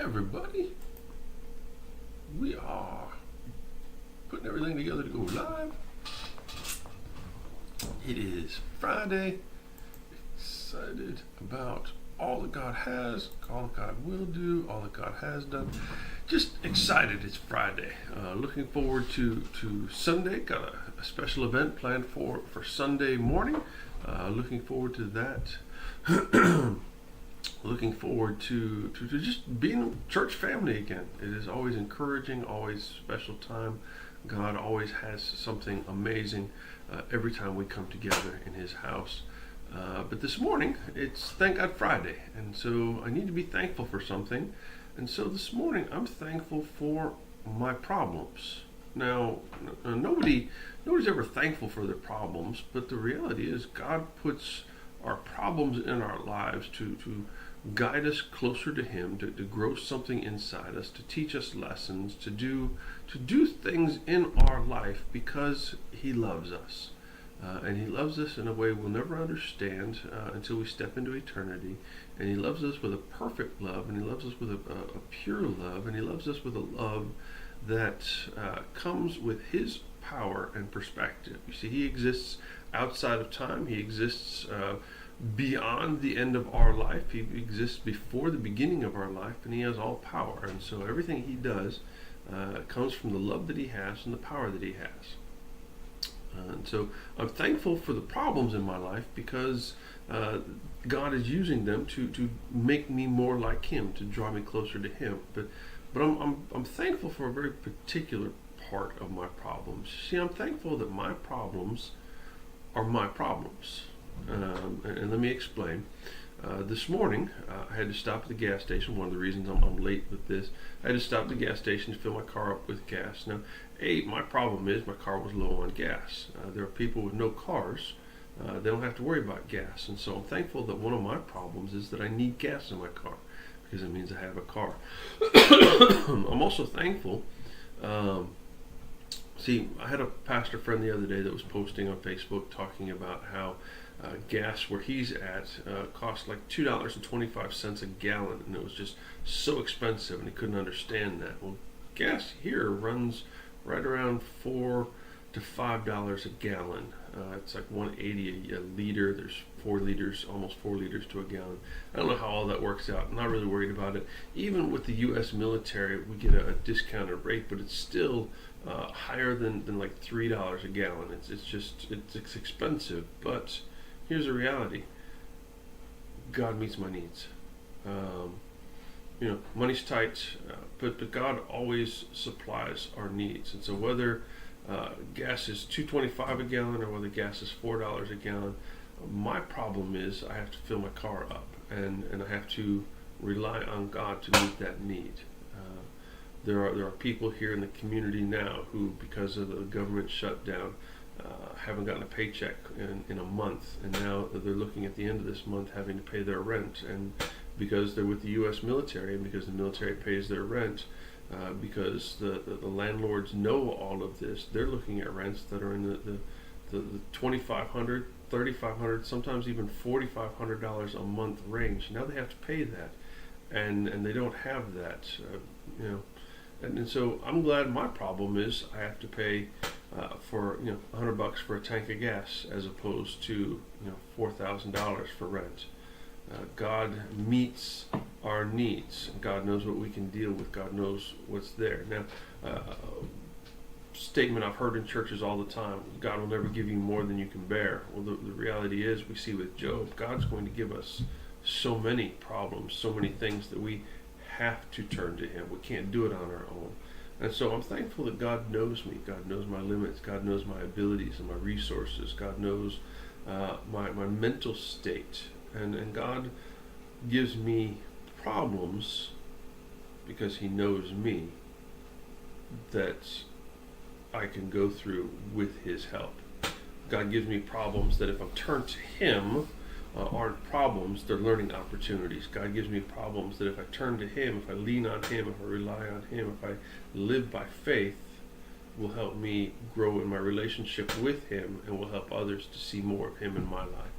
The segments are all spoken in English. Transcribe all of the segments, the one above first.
everybody. We are putting everything together to go live. It is Friday. Excited about all that God has, all that God will do, all that God has done. Just excited it's Friday. Looking forward to Sunday. Got a special event planned for Sunday morning. Looking forward to that. Looking forward to just being a church family again. It is always encouraging, always special time. God always has something amazing every time we come together in His house. But this morning, it's Thank God Friday, and so I need to be thankful for something. And so this morning, I'm thankful for my problems. Now, nobody's ever thankful for their problems, but the reality is God puts our problems in our lives to guide us closer to Him, to grow something inside us, to teach us lessons, to do things in our life because He loves us. And He loves us in a way we'll never understand until we step into eternity. And He loves us with a perfect love, and He loves us with a pure love, and He loves us with a love that comes with His power and perspective. You see, He exists outside of time. He exists beyond the end of our life. He exists before the beginning of our life, and He has all power. And so everything He does comes from the love that He has and the power that He has. And so I'm thankful for the problems in my life because God is using them to make me more like Him, to draw me closer to Him. But I'm thankful for a very particular part of my problems. See, I'm thankful that my problems are my problems. And let me explain. This morning, I had to stop at the gas station. One of the reasons I'm late with this, I had to stop at the gas station to fill my car up with gas. Now, my problem is my car was low on gas. There are people with no cars. They don't have to worry about gas. And so I'm thankful that one of my problems is that I need gas in my car because it means I have a car. I'm also thankful. See, I had a pastor friend the other day that was posting on Facebook talking about how gas where he's at cost like $2.25 a gallon, and it was just so expensive, and he couldn't understand that. Well, gas here runs right around $4 to $5 a gallon. It's like $1.80 a liter. There's 4 liters, almost 4 liters to a gallon. I don't know how all that works out. I'm not really worried about it. Even with the U.S. military, we get a discounted rate, but it's still higher than like $3 a gallon. It's expensive, but here's the reality. God meets my needs. Money's tight, but God always supplies our needs. And so whether gas is $2.25 a gallon or whether gas is $4 a gallon, my problem is I have to fill my car up, and I have to rely on God to meet that need. There are people here in the community now who, because of the government shutdown, haven't gotten a paycheck in a month, and now they're looking at the end of this month having to pay their rent. And because they're with the U.S. military, and because the military pays their rent, because the landlords know all of this, they're looking at rents that are in the $2,500, $3,500, sometimes even $4,500 a month range. Now they have to pay that, and they don't have that, And so I'm glad my problem is I have to pay for $100 for a tank of gas as opposed to $4,000 for rent. God meets our needs. God knows what we can deal with. God knows what's there. Now, statement I've heard in churches all the time: God will never give you more than you can bear. Well, the reality is, we see with Job, God's going to give us so many problems, so many things that we have to turn to Him. We can't do it on our own. And so I'm thankful that God knows me. God knows my limits. God knows my abilities and my resources. God knows my mental state. And God gives me problems because He knows me that I can go through with His help. God gives me problems that if I turn to Him, aren't problems, they're learning opportunities. God gives me problems that if I turn to Him, if I lean on Him, if I rely on Him, if I live by faith, will help me grow in my relationship with Him and will help others to see more of Him in my life.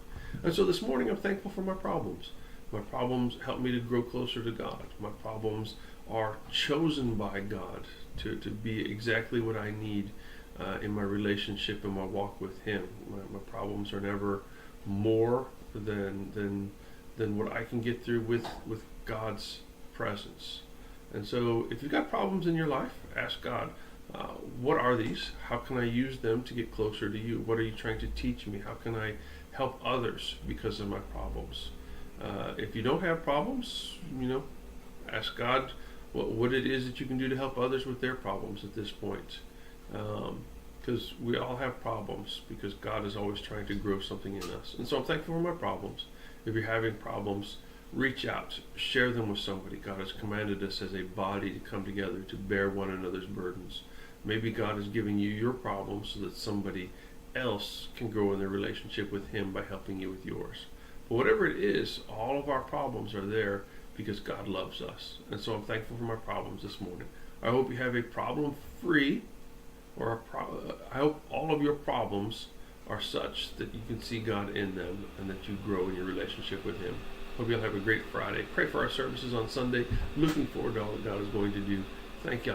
And so this morning I'm thankful for my problems. My problems help me to grow closer to God. My problems are chosen by God to be exactly what I need in my relationship and my walk with Him. My problems are never more than what I can get through with God's presence. And so, if you've got problems in your life, ask God, what are these? How can I use them to get closer to you? What are you trying to teach me? How can I help others because of my problems? If you don't have problems, ask God what it is that you can do to help others with their problems at this point. Because we all have problems, because God is always trying to grow something in us. And so I'm thankful for my problems. If you're having problems, reach out, share them with somebody. God has commanded us as a body to come together to bear one another's burdens. Maybe God is giving you your problems so that somebody else can grow in their relationship with Him by helping you with yours. But whatever it is, all of our problems are there because God loves us. And so I'm thankful for my problems this morning. I hope you have a problem-free, I hope all of your problems are such that you can see God in them and that you grow in your relationship with Him. Hope you'll have a great Friday. Pray for our services on Sunday. Looking forward to all that God is going to do. Thank you.